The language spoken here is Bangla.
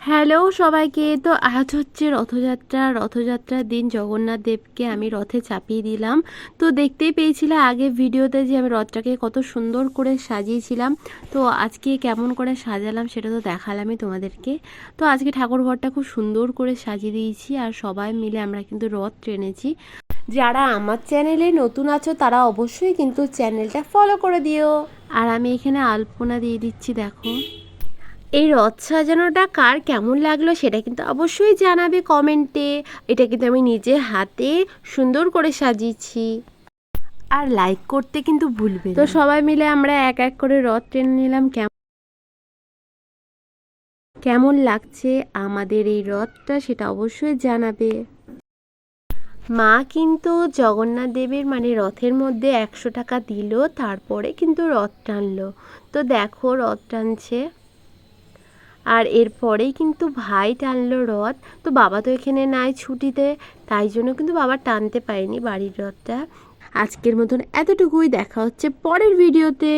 হ্যালো সবাইকে। তো আজ হচ্ছে রথযাত্রার দিন জগন্নাথ দেবকে আমি রথে চাপিয়ে দিলাম। তো দেখতেই পেয়েছিলে আগে ভিডিওতে যে আমি রথটাকে কত সুন্দর করে সাজিয়েছিলাম। তো আজকে কেমন করে সাজালাম সেটা তো দেখালামই তোমাদেরকে। তো আজকে ঠাকুর ঘরটা খুব সুন্দর করে সাজিয়ে দিয়েছি আর সবাই মিলে আমরা কিন্তু রথ টেনেছি। যারা আমার চ্যানেলে নতুন আছো তারা অবশ্যই কিন্তু চ্যানেলটা ফলো করে দিও। আর আমি এখানে আলপনা দিয়ে দিচ্ছি, দেখো। এই রথ সাজানোটা কার কেমন লাগলো সেটা কিন্তু অবশ্যই জানাবে কমেন্টে। এটা কিন্তু আমি নিজে হাতে সুন্দর করে সাজিয়েছি। আর লাইক করতে কিন্তু ভুলবে না। তো সবাই মিলে আমরা এক এক করে রথ টেনে নিলাম। কেমন লাগছে আমাদের এই রথটা সেটা অবশ্যই জানাবে। মা কিন্তু জগন্নাথ দেবের মানে রথের মধ্যে 100 টাকা দিল, তারপরে কিন্তু রথ টানলো। তো দেখো রথ টানছে। আর এরপরেই কিন্তু ভাই টানলো রথ। তো বাবা তো এখানে নাই ছুটিতে, তাই জন্য কিন্তু বাবা টানতে পারেনি বাড়ির রথটা। আজকের মতন এতটুকুই, দেখা হচ্ছে পরের ভিডিওতে।